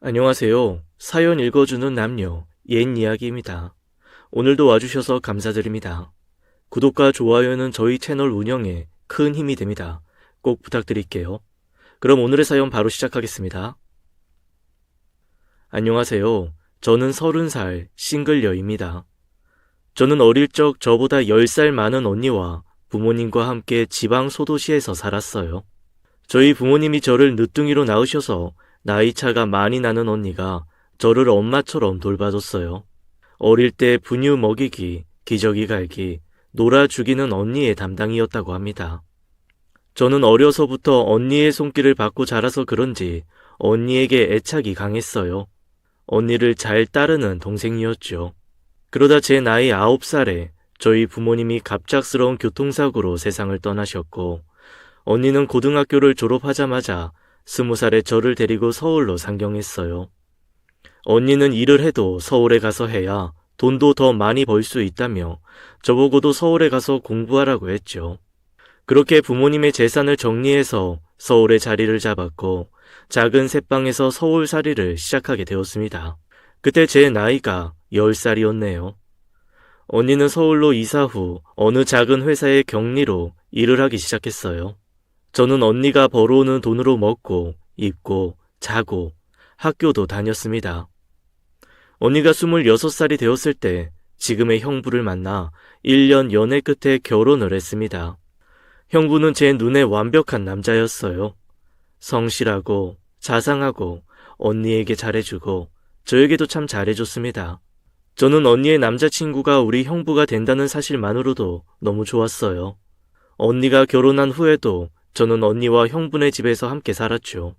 안녕하세요. 사연 읽어주는 남녀, 옛 이야기입니다. 오늘도 와주셔서 감사드립니다. 구독과 좋아요는 저희 채널 운영에 큰 힘이 됩니다. 꼭 부탁드릴게요. 그럼 오늘의 사연 바로 시작하겠습니다. 안녕하세요. 저는 30살 싱글녀입니다. 저는 어릴 적 저보다 10살 많은 언니와 부모님과 함께 지방 소도시에서 살았어요. 저희 부모님이 저를 늦둥이로 낳으셔서 나이 차가 많이 나는 언니가 저를 엄마처럼 돌봐줬어요. 어릴 때 분유 먹이기, 기저귀 갈기, 놀아 주기는 언니의 담당이었다고 합니다. 저는 어려서부터 언니의 손길을 받고 자라서 그런지 언니에게 애착이 강했어요. 언니를 잘 따르는 동생이었죠. 그러다 제 나이 9살에 저희 부모님이 갑작스러운 교통사고로 세상을 떠나셨고, 언니는 고등학교를 졸업하자마자 20살에 저를 데리고 서울로 상경했어요. 언니는 일을 해도 서울에 가서 해야 돈도 더 많이 벌 수 있다며 저보고도 서울에 가서 공부하라고 했죠. 그렇게 부모님의 재산을 정리해서 서울에 자리를 잡았고 작은 새방에서 서울살이를 시작하게 되었습니다. 그때 제 나이가 10살이었네요. 언니는 서울로 이사 후 어느 작은 회사의 격리로 일을 하기 시작했어요. 저는 언니가 벌어오는 돈으로 먹고 입고 자고 학교도 다녔습니다. 언니가 26살이 되었을 때 지금의 형부를 만나 1년 연애 끝에 결혼을 했습니다. 형부는 제 눈에 완벽한 남자였어요. 성실하고 자상하고 언니에게 잘해주고 저에게도 참 잘해줬습니다. 저는 언니의 남자친구가 우리 형부가 된다는 사실만으로도 너무 좋았어요. 언니가 결혼한 후에도 저는 언니와 형부네 집에서 함께 살았죠.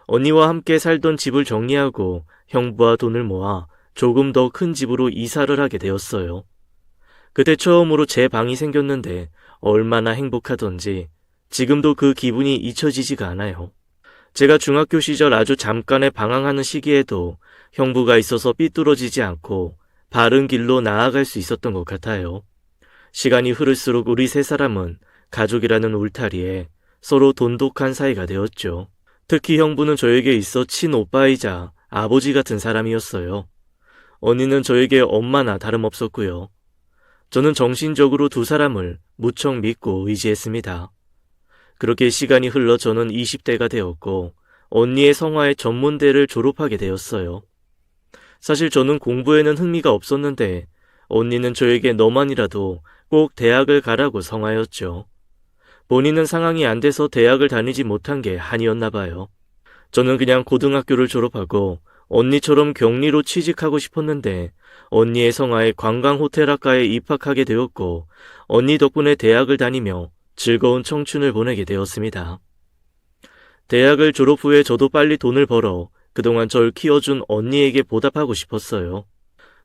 언니와 함께 살던 집을 정리하고 형부와 돈을 모아 조금 더 큰 집으로 이사를 하게 되었어요. 그때 처음으로 제 방이 생겼는데 얼마나 행복하던지 지금도 그 기분이 잊혀지지가 않아요. 제가 중학교 시절 아주 잠깐의 방황하는 시기에도 형부가 있어서 삐뚤어지지 않고 바른 길로 나아갈 수 있었던 것 같아요. 시간이 흐를수록 우리 세 사람은 가족이라는 울타리에 서로 돈독한 사이가 되었죠. 특히 형부는 저에게 있어 친오빠이자 아버지 같은 사람이었어요. 언니는 저에게 엄마나 다름없었고요. 저는 정신적으로 두 사람을 무척 믿고 의지했습니다. 그렇게 시간이 흘러 저는 20대가 되었고 언니의 성화의 전문대를 졸업하게 되었어요. 사실 저는 공부에는 흥미가 없었는데 언니는 저에게 너만이라도 꼭 대학을 가라고 성화였죠. 본인은 상황이 안 돼서 대학을 다니지 못한 게 한이었나 봐요. 저는 그냥 고등학교를 졸업하고 언니처럼 격리로 취직하고 싶었는데 언니의 성화의 관광호텔학과에 입학하게 되었고 언니 덕분에 대학을 다니며 즐거운 청춘을 보내게 되었습니다. 대학을 졸업 후에 저도 빨리 돈을 벌어 그동안 절 키워준 언니에게 보답하고 싶었어요.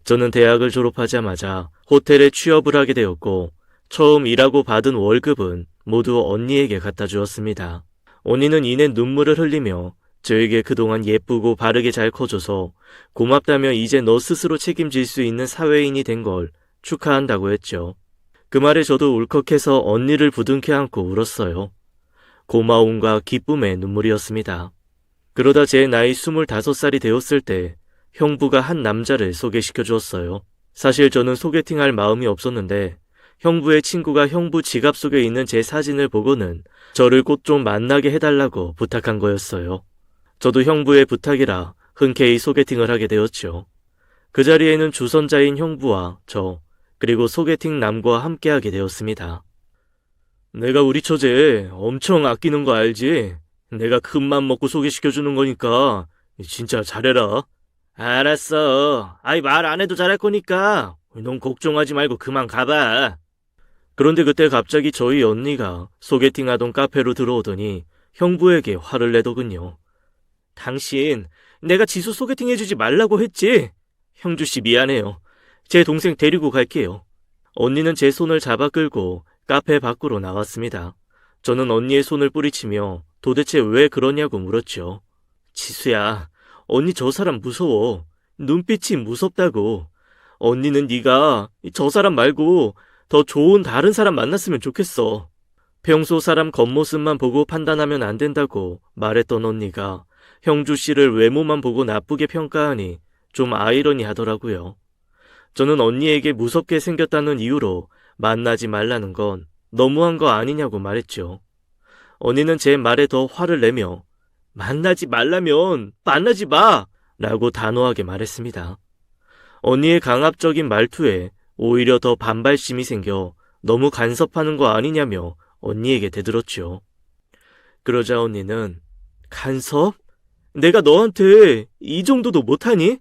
저는 대학을 졸업하자마자 호텔에 취업을 하게 되었고 처음 일하고 받은 월급은 모두 언니에게 갖다 주었습니다. 언니는 이내 눈물을 흘리며 저에게 그동안 예쁘고 바르게 잘 커줘서 고맙다며 이제 너 스스로 책임질 수 있는 사회인이 된 걸 축하한다고 했죠. 그 말에 저도 울컥해서 언니를 부둥켜 안고 울었어요. 고마움과 기쁨의 눈물이었습니다. 그러다 제 나이 25살이 되었을 때 형부가 한 남자를 소개시켜 주었어요. 사실 저는 소개팅할 마음이 없었는데 형부의 친구가 형부 지갑 속에 있는 제 사진을 보고는 저를 꼭 좀 만나게 해달라고 부탁한 거였어요. 저도 형부의 부탁이라 흔쾌히 소개팅을 하게 되었죠. 그 자리에는 주선자인 형부와 저, 그리고 소개팅 남과 함께하게 되었습니다. 내가 우리 처제 엄청 아끼는 거 알지? 내가 큰맘 먹고 소개시켜주는 거니까 진짜 잘해라. 알았어. 아이 말 안 해도 잘할 거니까 넌 걱정하지 말고 그만 가봐. 그런데 그때 갑자기 저희 언니가 소개팅하던 카페로 들어오더니 형부에게 화를 내더군요. 당신 내가 지수 소개팅 해주지 말라고 했지? 형주씨 미안해요. 제 동생 데리고 갈게요. 언니는 제 손을 잡아 끌고 카페 밖으로 나왔습니다. 저는 언니의 손을 뿌리치며 도대체 왜 그러냐고 물었죠. 지수야, 언니 저 사람 무서워. 눈빛이 무섭다고. 언니는 네가 저 사람 말고 더 좋은 다른 사람 만났으면 좋겠어. 평소 사람 겉모습만 보고 판단하면 안 된다고 말했던 언니가 형주 씨를 외모만 보고 나쁘게 평가하니 좀 아이러니하더라고요. 저는 언니에게 무섭게 생겼다는 이유로 만나지 말라는 건 너무한 거 아니냐고 말했죠. 언니는 제 말에 더 화를 내며 만나지 말라면 만나지 마! 라고 단호하게 말했습니다. 언니의 강압적인 말투에 오히려 더 반발심이 생겨 너무 간섭하는 거 아니냐며 언니에게 대들었죠. 그러자 언니는 간섭? 내가 너한테 이 정도도 못하니?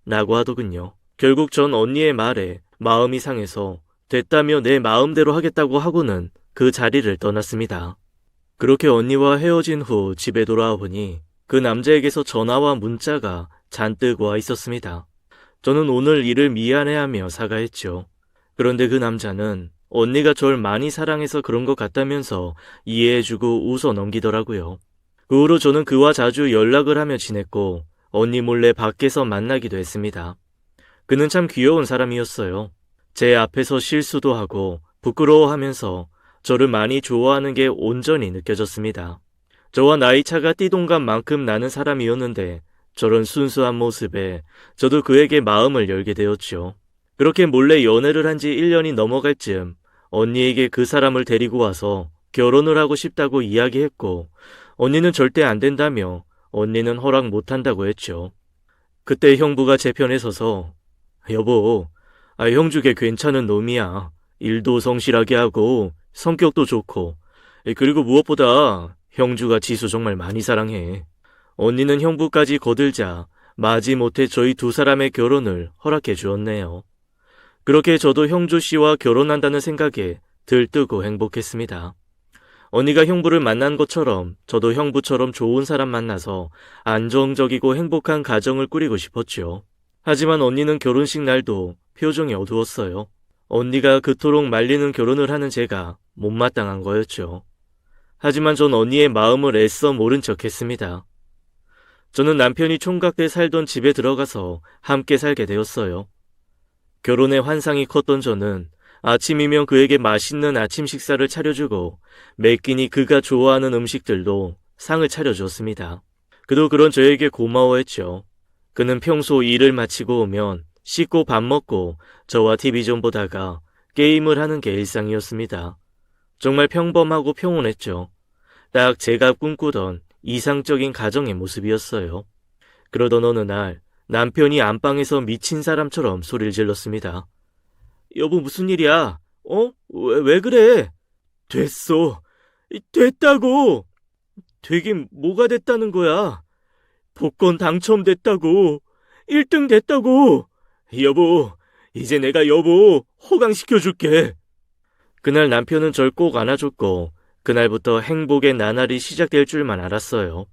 라고 하더군요. 결국 전 언니의 말에 마음이 상해서 됐다며 내 마음대로 하겠다고 하고는 그 자리를 떠났습니다. 그렇게 언니와 헤어진 후 집에 돌아와 보니 그 남자에게서 전화와 문자가 잔뜩 와 있었습니다. 저는 오늘 일을 미안해하며 사과했죠. 그런데 그 남자는 언니가 절 많이 사랑해서 그런 것 같다면서 이해해주고 웃어 넘기더라고요. 그 후로 저는 그와 자주 연락을 하며 지냈고 언니 몰래 밖에서 만나기도 했습니다. 그는 참 귀여운 사람이었어요. 제 앞에서 실수도 하고 부끄러워하면서 저를 많이 좋아하는 게 온전히 느껴졌습니다. 저와 나이차가 띠동갑만큼 나는 사람이었는데 저런 순수한 모습에 저도 그에게 마음을 열게 되었죠. 그렇게 몰래 연애를 한 지 1년이 넘어갈 즈음 언니에게 그 사람을 데리고 와서 결혼을 하고 싶다고 이야기했고 언니는 절대 안 된다며 언니는 허락 못한다고 했죠. 그때 형부가 제 편에 서서 여보, 형주게 괜찮은 놈이야. 일도 성실하게 하고 성격도 좋고 그리고 무엇보다 형주가 지수 정말 많이 사랑해. 언니는 형부까지 거들자 마지못해 저희 두 사람의 결혼을 허락해 주었네요. 그렇게 저도 형주 씨와 결혼한다는 생각에 들뜨고 행복했습니다. 언니가 형부를 만난 것처럼 저도 형부처럼 좋은 사람 만나서 안정적이고 행복한 가정을 꾸리고 싶었죠. 하지만 언니는 결혼식 날도 표정이 어두웠어요. 언니가 그토록 말리는 결혼을 하는 제가 못마땅한 거였죠. 하지만 전 언니의 마음을 애써 모른 척 했습니다. 저는 남편이 총각 때 살던 집에 들어가서 함께 살게 되었어요. 결혼의 환상이 컸던 저는 아침이면 그에게 맛있는 아침 식사를 차려주고 매 끼니 그가 좋아하는 음식들도 상을 차려주었습니다. 그도 그런 저에게 고마워했죠. 그는 평소 일을 마치고 오면 씻고 밥 먹고 저와 TV 좀 보다가 게임을 하는 게 일상이었습니다. 정말 평범하고 평온했죠. 딱 제가 꿈꾸던 이상적인 가정의 모습이었어요. 그러던 어느 날 남편이 안방에서 미친 사람처럼 소리를 질렀습니다. 여보 무슨 일이야? 왜 그래? 됐어. 됐다고. 되긴 뭐가 됐다는 거야? 복권 당첨됐다고. 1등 됐다고. 여보, 이제 내가 여보 호강시켜줄게. 그날 남편은 절 꼭 안아줬고 그날부터 행복의 나날이 시작될 줄만 알았어요.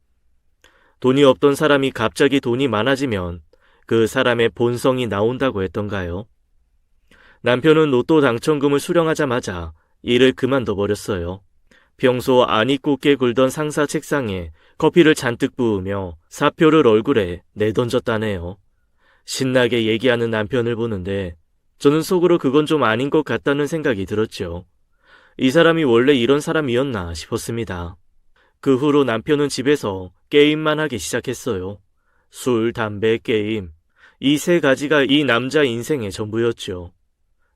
돈이 없던 사람이 갑자기 돈이 많아지면 그 사람의 본성이 나온다고 했던가요? 남편은 로또 당첨금을 수령하자마자 일을 그만둬 버렸어요. 평소 안 잊고 깨 굴던 상사 책상에 커피를 잔뜩 부으며 사표를 얼굴에 내던졌다네요. 신나게 얘기하는 남편을 보는데 저는 속으로 그건 좀 아닌 것 같다는 생각이 들었죠. 이 사람이 원래 이런 사람이었나 싶었습니다. 그 후로 남편은 집에서 게임만 하기 시작했어요. 술, 담배, 게임. 이 세 가지가 이 남자 인생의 전부였죠.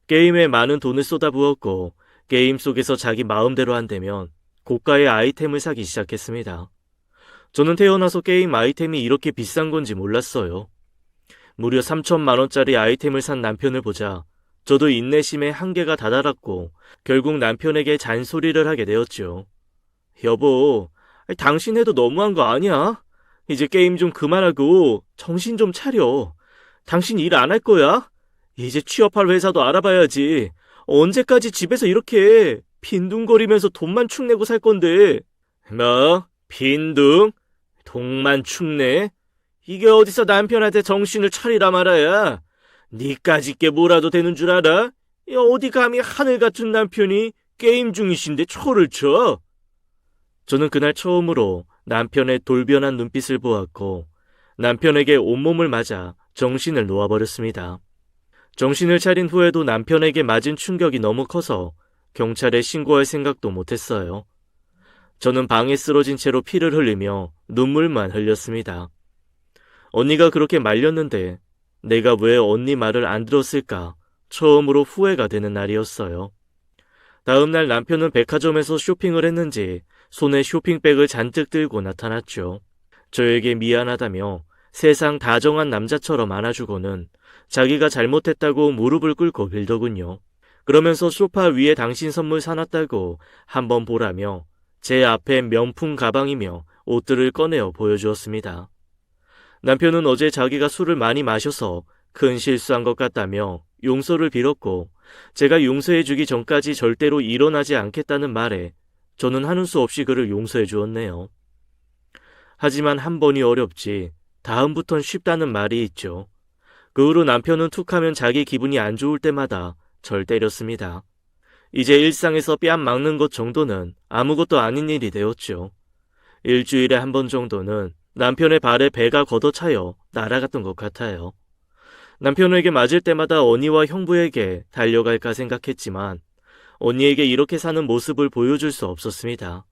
게임에 많은 돈을 쏟아부었고 게임 속에서 자기 마음대로 한다면 고가의 아이템을 사기 시작했습니다. 저는 태어나서 게임 아이템이 이렇게 비싼 건지 몰랐어요. 무려 3천만 원짜리 아이템을 산 남편을 보자 저도 인내심의 한계가 다다랐고 결국 남편에게 잔소리를 하게 되었죠. 여보, 당신 해도 너무한 거 아니야? 이제 게임 좀 그만하고 정신 좀 차려. 당신 일 안 할 거야? 이제 취업할 회사도 알아봐야지. 언제까지 집에서 이렇게 빈둥거리면서 돈만 축내고 살 건데. 뭐? 빈둥? 돈만 축내? 이게 어디서 남편한테 정신을 차리라 말아야. 니까짓 게 뭐라도 되는 줄 알아? 어디 감히 하늘 같은 남편이 게임 중이신데 초를 쳐? 저는 그날 처음으로 남편의 돌변한 눈빛을 보았고 남편에게 온몸을 맞아 정신을 놓아버렸습니다. 정신을 차린 후에도 남편에게 맞은 충격이 너무 커서 경찰에 신고할 생각도 못했어요. 저는 방에 쓰러진 채로 피를 흘리며 눈물만 흘렸습니다. 언니가 그렇게 말렸는데 내가 왜 언니 말을 안 들었을까 처음으로 후회가 되는 날이었어요. 다음 날 남편은 백화점에서 쇼핑을 했는지 손에 쇼핑백을 잔뜩 들고 나타났죠. 저에게 미안하다며 세상 다정한 남자처럼 안아주고는 자기가 잘못했다고 무릎을 꿇고 빌더군요. 그러면서 소파 위에 당신 선물 사놨다고 한번 보라며 제 앞에 명품 가방이며 옷들을 꺼내어 보여주었습니다. 남편은 어제 자기가 술을 많이 마셔서 큰 실수한 것 같다며 용서를 빌었고 제가 용서해주기 전까지 절대로 일어나지 않겠다는 말에 저는 하는 수 없이 그를 용서해 주었네요. 하지만 한 번이 어렵지 다음부턴 쉽다는 말이 있죠. 그 후로 남편은 툭하면 자기 기분이 안 좋을 때마다 절 때렸습니다. 이제 일상에서 뺨 막는 것 정도는 아무것도 아닌 일이 되었죠. 일주일에 한 번 정도는 남편의 발에 배가 걷어차여 날아갔던 것 같아요. 남편에게 맞을 때마다 언니와 형부에게 달려갈까 생각했지만 언니에게 이렇게 사는 모습을 보여줄 수 없었습니다.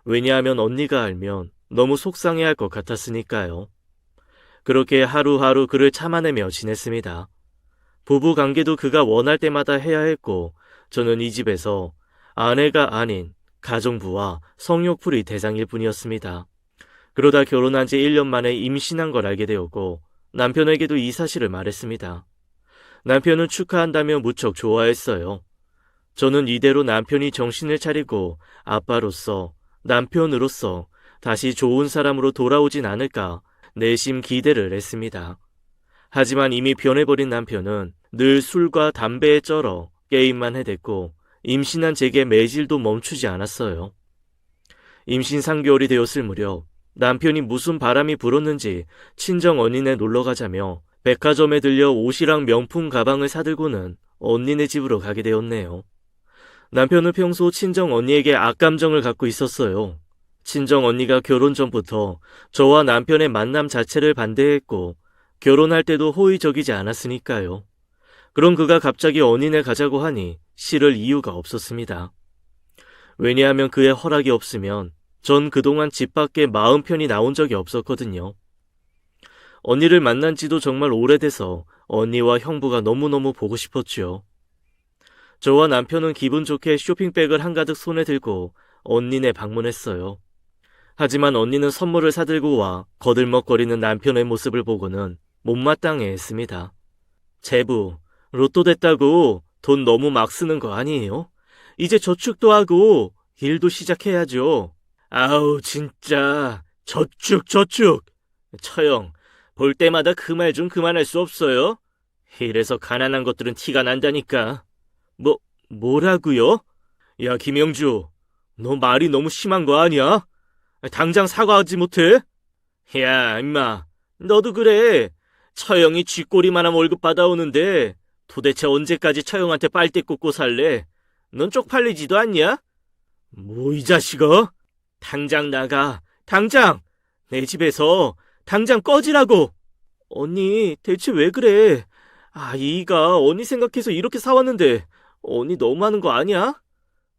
왜냐하면 언니가 알면 너무 속상해할 것 같았으니까요. 그렇게 하루하루 그를 참아내며 지냈습니다. 부부 관계도 그가 원할 때마다 해야 했고 저는 이 집에서 아내가 아닌 가정부와 성욕풀이 대상일 뿐이었습니다. 그러다 결혼한 지 1년 만에 임신한 걸 알게 되었고 남편에게도 이 사실을 말했습니다. 남편은 축하한다며 무척 좋아했어요. 저는 이대로 남편이 정신을 차리고 아빠로서 남편으로서 다시 좋은 사람으로 돌아오진 않을까 내심 기대를 했습니다. 하지만 이미 변해버린 남편은 늘 술과 담배에 쩔어 게임만 해댔고 임신한 제게 매질도 멈추지 않았어요. 임신 3개월이 되었을 무렵 남편이 무슨 바람이 불었는지 친정 언니네 놀러가자며 백화점에 들려 옷이랑 명품 가방을 사들고는 언니네 집으로 가게 되었네요. 남편은 평소 친정 언니에게 악감정을 갖고 있었어요. 친정 언니가 결혼 전부터 저와 남편의 만남 자체를 반대했고 결혼할 때도 호의적이지 않았으니까요. 그럼 그가 갑자기 언니네 가자고 하니 싫을 이유가 없었습니다. 왜냐하면 그의 허락이 없으면 전 그동안 집 밖에 마음 편히 나온 적이 없었거든요. 언니를 만난 지도 정말 오래돼서 언니와 형부가 너무너무 보고 싶었죠. 저와 남편은 기분 좋게 쇼핑백을 한가득 손에 들고 언니네 방문했어요. 하지만 언니는 선물을 사들고 와 거들먹거리는 남편의 모습을 보고는 못마땅해 했습니다. 제부, 로또 됐다고 돈 너무 막 쓰는 거 아니에요? 이제 저축도 하고 일도 시작해야죠. 아우 진짜 저축. 처형, 볼 때마다 그 말 좀 그만할 수 없어요? 이래서 가난한 것들은 티가 난다니까. 뭐라고요? 야 김영주, 너 말이 너무 심한 거 아니야? 당장 사과하지 못해? 야 임마, 너도 그래. 처형이 쥐꼬리만한 월급 받아오는데 도대체 언제까지 처형한테 빨대 꽂고 살래? 넌 쪽팔리지도 않냐? 뭐 이 자식아? 당장 나가. 당장! 내 집에서 당장 꺼지라고! 언니 대체 왜 그래? 이가 언니 생각해서 이렇게 사왔는데 언니 너무하는 거 아니야?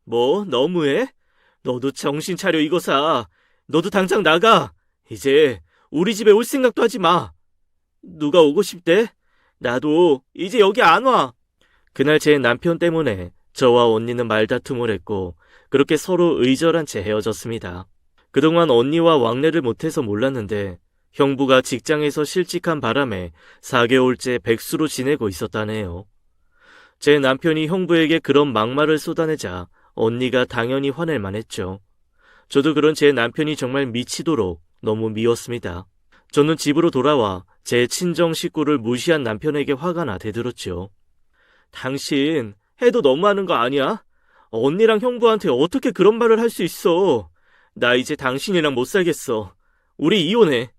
뭐 너무해? 너도 정신 차려 이거사. 너도 당장 나가. 이제 우리 집에 올 생각도 하지 마. 누가 오고 싶대? 나도 이제 여기 안 와. 그날 제 남편 때문에 저와 언니는 말다툼을 했고 그렇게 서로 의절한 채 헤어졌습니다. 그동안 언니와 왕래를 못해서 몰랐는데 형부가 직장에서 실직한 바람에 4개월째 백수로 지내고 있었다네요. 제 남편이 형부에게 그런 막말을 쏟아내자 언니가 당연히 화낼 만했죠. 저도 그런 제 남편이 정말 미치도록 너무 미웠습니다. 저는 집으로 돌아와 제 친정 식구를 무시한 남편에게 화가 나 대들었죠. 당신 해도 너무하는 거 아니야? 언니랑 형부한테 어떻게 그런 말을 할 수 있어? 나 이제 당신이랑 못 살겠어. 우리 이혼해.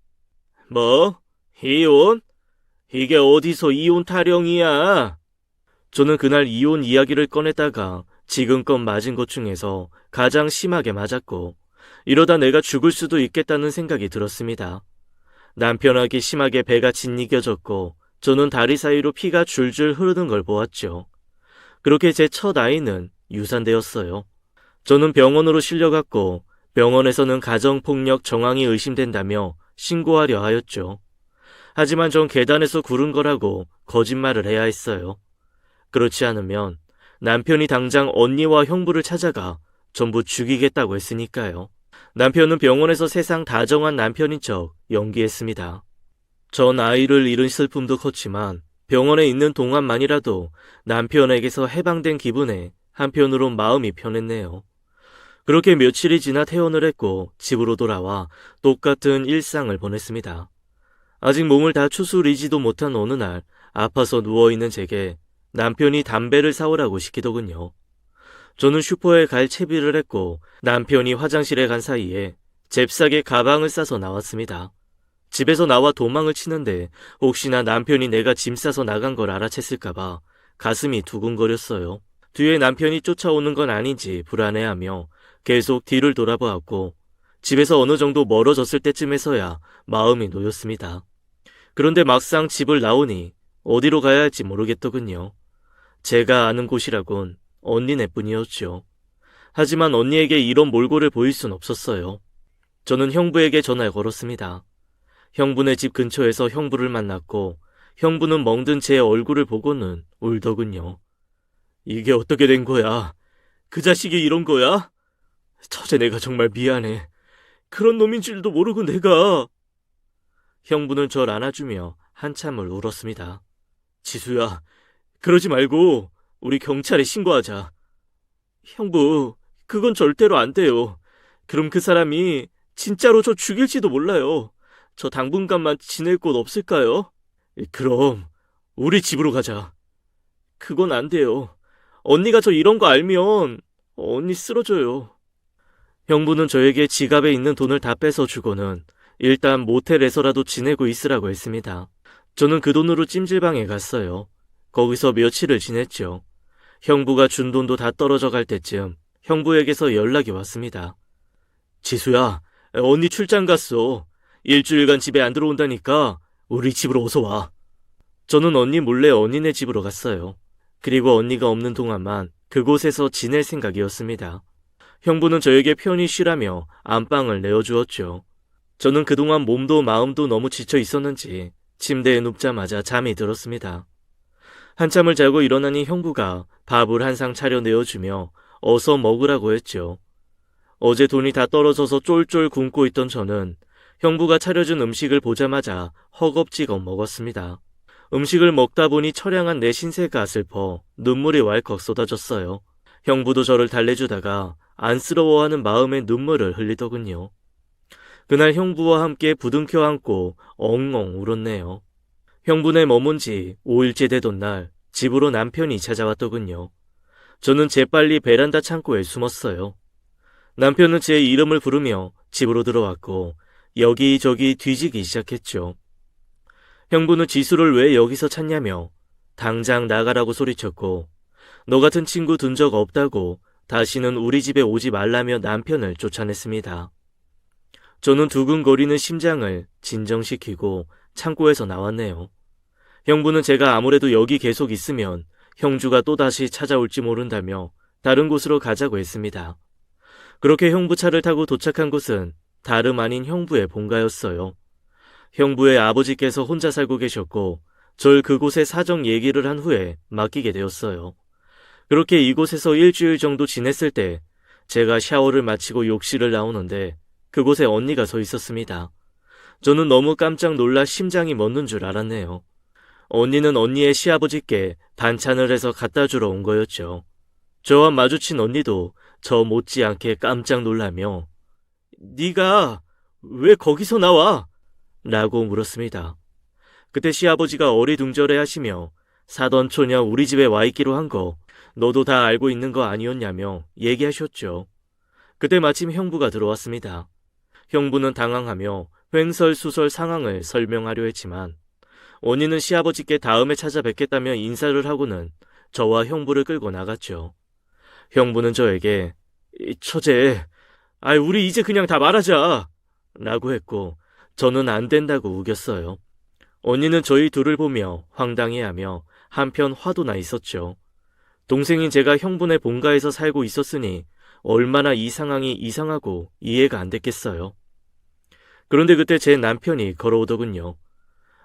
뭐? 이혼? 이게 어디서 이혼 타령이야? 저는 그날 이혼 이야기를 꺼냈다가 지금껏 맞은 것 중에서 가장 심하게 맞았고 이러다 내가 죽을 수도 있겠다는 생각이 들었습니다. 남편에게 심하게 배가 짓이겨졌고 저는 다리 사이로 피가 줄줄 흐르는 걸 보았죠. 그렇게 제 첫 아이는 유산되었어요. 저는 병원으로 실려갔고 병원에서는 가정폭력 정황이 의심된다며 신고하려 하였죠. 하지만 전 계단에서 구른 거라고 거짓말을 해야 했어요. 그렇지 않으면 남편이 당장 언니와 형부를 찾아가 전부 죽이겠다고 했으니까요. 남편은 병원에서 세상 다정한 남편인 척 연기했습니다. 전 아이를 잃은 슬픔도 컸지만 병원에 있는 동안만이라도 남편에게서 해방된 기분에 한편으론 마음이 편했네요. 그렇게 며칠이 지나 퇴원을 했고 집으로 돌아와 똑같은 일상을 보냈습니다. 아직 몸을 다 추스리지도 못한 어느 날 아파서 누워있는 제게 남편이 담배를 사오라고 시키더군요. 저는 슈퍼에 갈 채비를 했고 남편이 화장실에 간 사이에 잽싸게 가방을 싸서 나왔습니다. 집에서 나와 도망을 치는데 혹시나 남편이 내가 짐 싸서 나간 걸 알아챘을까봐 가슴이 두근거렸어요. 뒤에 남편이 쫓아오는 건 아닌지 불안해하며 계속 뒤를 돌아보았고 집에서 어느 정도 멀어졌을 때쯤에서야 마음이 놓였습니다. 그런데 막상 집을 나오니 어디로 가야 할지 모르겠더군요. 제가 아는 곳이라곤 언니네뿐이었죠. 하지만 언니에게 이런 몰골을 보일 순 없었어요. 저는 형부에게 전화를 걸었습니다. 형부네 집 근처에서 형부를 만났고 형부는 멍든 제 얼굴을 보고는 울더군요. 이게 어떻게 된 거야? 그 자식이 이런 거야? 처제 내가 정말 미안해. 그런 놈인 줄도 모르고 내가... 형부는 절 안아주며 한참을 울었습니다. 지수야, 그러지 말고 우리 경찰에 신고하자. 형부, 그건 절대로 안 돼요. 그럼 그 사람이 진짜로 저 죽일지도 몰라요. 저 당분간만 지낼 곳 없을까요? 그럼 우리 집으로 가자. 그건 안 돼요. 언니가 저 이런 거 알면 언니 쓰러져요. 형부는 저에게 지갑에 있는 돈을 다 뺏어 주고는 일단 모텔에서라도 지내고 있으라고 했습니다. 저는 그 돈으로 찜질방에 갔어요. 거기서 며칠을 지냈죠. 형부가 준 돈도 다 떨어져 갈 때쯤 형부에게서 연락이 왔습니다. 지수야, 언니 출장 갔어. 일주일간 집에 안 들어온다니까 우리 집으로 어서 와. 저는 언니 몰래 언니네 집으로 갔어요. 그리고 언니가 없는 동안만 그곳에서 지낼 생각이었습니다. 형부는 저에게 편히 쉬라며 안방을 내어주었죠. 저는 그동안 몸도 마음도 너무 지쳐 있었는지 침대에 눕자마자 잠이 들었습니다. 한참을 자고 일어나니 형부가 밥을 한 상 차려 내어주며 어서 먹으라고 했죠. 어제 돈이 다 떨어져서 쫄쫄 굶고 있던 저는 형부가 차려준 음식을 보자마자 허겁지겁 먹었습니다. 음식을 먹다 보니 처량한 내 신세가 슬퍼 눈물이 왈컥 쏟아졌어요. 형부도 저를 달래주다가 안쓰러워하는 마음에 눈물을 흘리더군요. 그날 형부와 함께 부둥켜 안고 엉엉 울었네요. 형부네 머문 지 5일째 되던 날 집으로 남편이 찾아왔더군요. 저는 재빨리 베란다 창고에 숨었어요. 남편은 제 이름을 부르며 집으로 들어왔고 여기저기 뒤지기 시작했죠. 형부는 지수를 왜 여기서 찾냐며 당장 나가라고 소리쳤고 너 같은 친구 둔 적 없다고 다시는 우리 집에 오지 말라며 남편을 쫓아냈습니다. 저는 두근거리는 심장을 진정시키고 창고에서 나왔네요. 형부는 제가 아무래도 여기 계속 있으면 형주가 또다시 찾아올지 모른다며 다른 곳으로 가자고 했습니다. 그렇게 형부 차를 타고 도착한 곳은 다름 아닌 형부의 본가였어요. 형부의 아버지께서 혼자 살고 계셨고 절 그곳에 사정 얘기를 한 후에 맡기게 되었어요. 그렇게 이곳에서 일주일 정도 지냈을 때 제가 샤워를 마치고 욕실을 나오는데 그곳에 언니가 서 있었습니다. 저는 너무 깜짝 놀라 심장이 멎는 줄 알았네요. 언니는 언니의 시아버지께 반찬을 해서 갖다 주러 온 거였죠. 저와 마주친 언니도 저 못지않게 깜짝 놀라며 네가 왜 거기서 나와? 라고 물었습니다. 그때 시아버지가 어리둥절해 하시며 사돈 처녀 우리 집에 와 있기로 한 거 너도 다 알고 있는 거 아니었냐며 얘기하셨죠. 그때 마침 형부가 들어왔습니다. 형부는 당황하며 횡설수설 상황을 설명하려 했지만 언니는 시아버지께 다음에 찾아뵙겠다며 인사를 하고는 저와 형부를 끌고 나갔죠. 형부는 저에게 처제, 우리 이제 그냥 다 말하자 라고 했고 저는 안 된다고 우겼어요. 언니는 저희 둘을 보며 황당해하며 한편 화도 나 있었죠. 동생인 제가 형부네 본가에서 살고 있었으니 얼마나 이 상황이 이상하고 이해가 안 됐겠어요. 그런데 그때 제 남편이 걸어오더군요.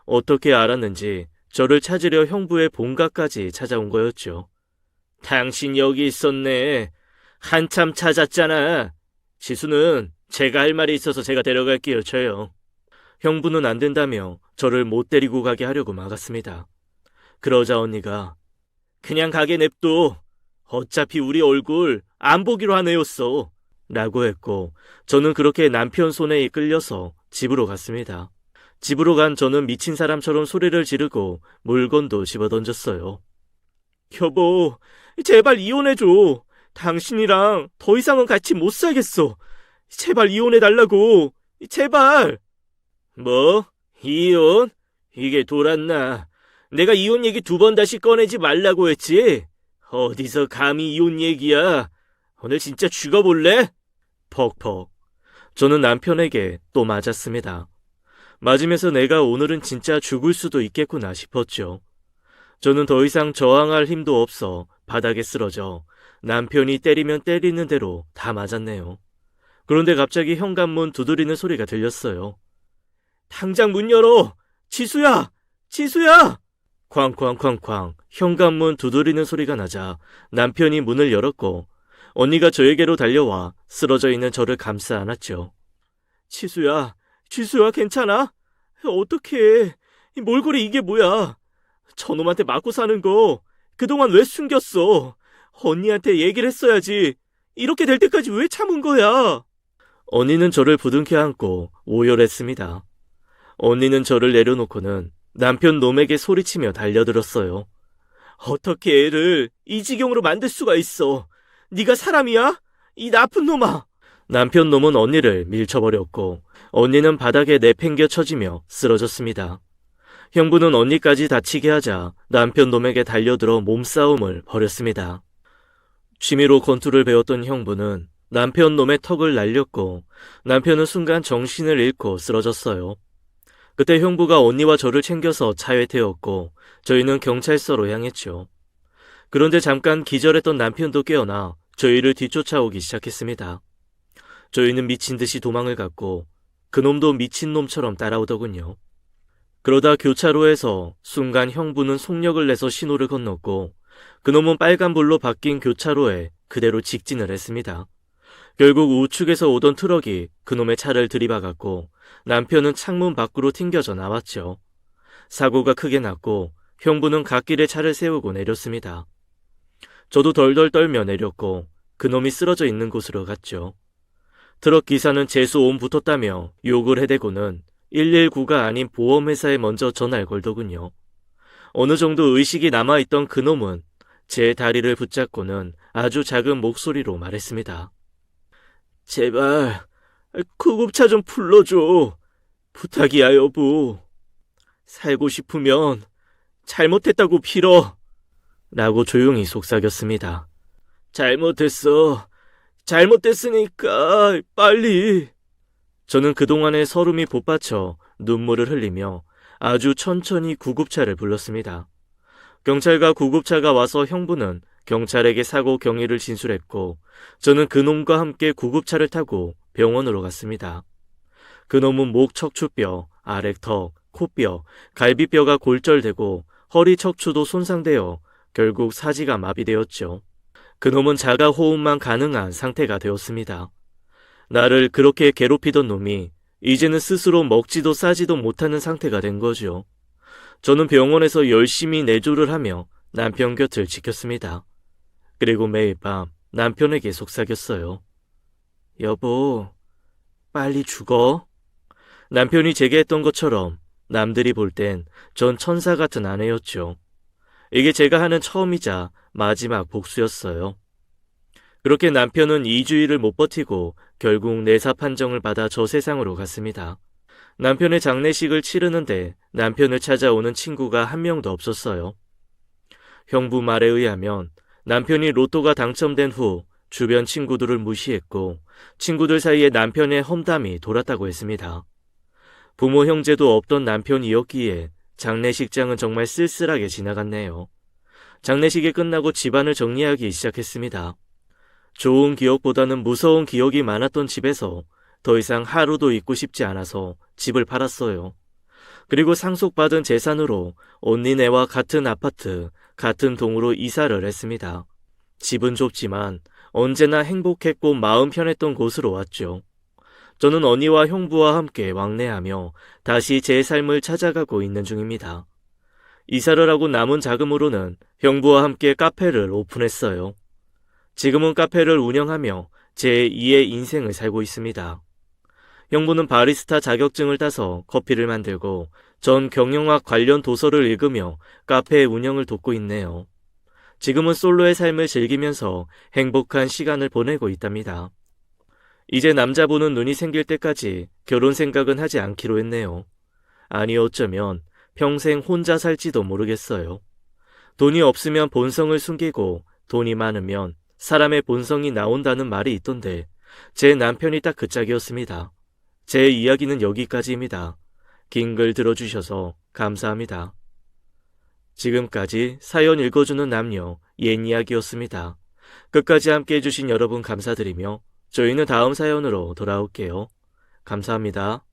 어떻게 알았는지 저를 찾으려 형부의 본가까지 찾아온 거였죠. 당신 여기 있었네. 한참 찾았잖아. 지수는 제가 할 말이 있어서 제가 데려갈게요, 저요. 형부는 안 된다며 저를 못 데리고 가게 하려고 막았습니다. 그러자 언니가 그냥 가게 냅둬. 어차피 우리 얼굴 안 보기로 한 애였어. 라고 했고 저는 그렇게 남편 손에 이끌려서 집으로 갔습니다. 집으로 간 저는 미친 사람처럼 소리를 지르고 물건도 집어던졌어요. 여보, 제발 이혼해줘. 당신이랑 더 이상은 같이 못 살겠어. 제발 이혼해달라고. 제발. 뭐? 이혼? 이게 돌았나? 내가 이혼 얘기 2번 다시 꺼내지 말라고 했지? 어디서 감히 이혼 얘기야? 오늘 진짜 죽어볼래? 퍽퍽. 저는 남편에게 또 맞았습니다. 맞으면서 내가 오늘은 진짜 죽을 수도 있겠구나 싶었죠. 저는 더 이상 저항할 힘도 없어 바닥에 쓰러져 남편이 때리면 때리는 대로 다 맞았네요. 그런데 갑자기 현관문 두드리는 소리가 들렸어요. 당장 문 열어! 지수야! 지수야! 쾅쾅쾅쾅 현관문 두드리는 소리가 나자 남편이 문을 열었고 언니가 저에게로 달려와 쓰러져 있는 저를 감싸 안았죠. 지수야, 지수야 괜찮아? 어떡해. 몰골이 이게 뭐야. 저놈한테 맞고 사는 거 그동안 왜 숨겼어? 언니한테 얘기를 했어야지. 이렇게 될 때까지 왜 참은 거야? 언니는 저를 부둥켜 안고 오열했습니다. 언니는 저를 내려놓고는 남편 놈에게 소리치며 달려들었어요. 어떻게 애를 이 지경으로 만들 수가 있어? 네가 사람이야? 이 나쁜 놈아! 남편 놈은 언니를 밀쳐버렸고 언니는 바닥에 내팽겨 쳐지며 쓰러졌습니다. 형부는 언니까지 다치게 하자 남편 놈에게 달려들어 몸싸움을 벌였습니다. 취미로 권투를 배웠던 형부는 남편 놈의 턱을 날렸고 남편은 순간 정신을 잃고 쓰러졌어요. 그때 형부가 언니와 저를 챙겨서 차에 태웠고 저희는 경찰서로 향했죠. 그런데 잠깐 기절했던 남편도 깨어나 저희를 뒤쫓아오기 시작했습니다. 저희는 미친 듯이 도망을 갔고 그놈도 미친놈처럼 따라오더군요. 그러다 교차로에서 순간 형부는 속력을 내서 신호를 건넜고 그놈은 빨간불로 바뀐 교차로에 그대로 직진을 했습니다. 결국 우측에서 오던 트럭이 그놈의 차를 들이박았고 남편은 창문 밖으로 튕겨져 나왔죠. 사고가 크게 났고 형부는 갓길에 차를 세우고 내렸습니다. 저도 덜덜 떨며 내렸고 그놈이 쓰러져 있는 곳으로 갔죠. 트럭 기사는 재수옴 붙었다며 욕을 해대고는 119가 아닌 보험회사에 먼저 전화를 걸더군요. 어느 정도 의식이 남아있던 그놈은 제 다리를 붙잡고는 아주 작은 목소리로 말했습니다. 제발 구급차 좀 불러줘. 부탁이야 여보. 살고 싶으면 잘못했다고 빌어. 라고 조용히 속삭였습니다. 잘못했어. 잘못됐으니까 빨리. 저는 그동안의 서름이 복받쳐 눈물을 흘리며 아주 천천히 구급차를 불렀습니다. 경찰과 구급차가 와서 형부는 경찰에게 사고 경위를 진술했고 저는 그놈과 함께 구급차를 타고 병원으로 갔습니다. 그놈은 목 척추뼈, 아래턱, 코뼈, 갈비뼈가 골절되고 허리 척추도 손상되어 결국 사지가 마비되었죠. 그놈은 자가 호흡만 가능한 상태가 되었습니다. 나를 그렇게 괴롭히던 놈이 이제는 스스로 먹지도 싸지도 못하는 상태가 된 거죠. 저는 병원에서 열심히 내조를 하며 남편 곁을 지켰습니다. 그리고 매일 밤 남편에게 속삭였어요. 여보, 빨리 죽어. 남편이 제게 했던 것처럼 남들이 볼 땐 전 천사 같은 아내였죠. 이게 제가 하는 처음이자 마지막 복수였어요. 그렇게 남편은 2주일을 못 버티고 결국 내사 판정을 받아 저 세상으로 갔습니다. 남편의 장례식을 치르는데 남편을 찾아오는 친구가 한 명도 없었어요. 형부 말에 의하면 남편이 로또가 당첨된 후 주변 친구들을 무시했고 친구들 사이에 남편의 험담이 돌았다고 했습니다. 부모 형제도 없던 남편이었기에 장례식장은 정말 쓸쓸하게 지나갔네요. 장례식이 끝나고 집안을 정리하기 시작했습니다. 좋은 기억보다는 무서운 기억이 많았던 집에서 더 이상 하루도 있고 싶지 않아서 집을 팔았어요. 그리고 상속받은 재산으로 언니네와 같은 아파트, 같은 동으로 이사를 했습니다. 집은 좁지만 언제나 행복했고 마음 편했던 곳으로 왔죠. 저는 언니와 형부와 함께 왕래하며 다시 제 삶을 찾아가고 있는 중입니다. 이사를 하고 남은 자금으로는 형부와 함께 카페를 오픈했어요. 지금은 카페를 운영하며 제 2의 인생을 살고 있습니다. 형부는 바리스타 자격증을 따서 커피를 만들고 전 경영학 관련 도서를 읽으며 카페 운영을 돕고 있네요. 지금은 솔로의 삶을 즐기면서 행복한 시간을 보내고 있답니다. 이제 남자분은 눈이 생길 때까지 결혼 생각은 하지 않기로 했네요. 아니 어쩌면 평생 혼자 살지도 모르겠어요. 돈이 없으면 본성을 숨기고 돈이 많으면 사람의 본성이 나온다는 말이 있던데 제 남편이 딱 그 짝이었습니다. 제 이야기는 여기까지입니다. 긴 글 들어주셔서 감사합니다. 지금까지 사연 읽어주는 남녀 옛 이야기였습니다. 끝까지 함께 해주신 여러분 감사드리며 저희는 다음 사연으로 돌아올게요. 감사합니다.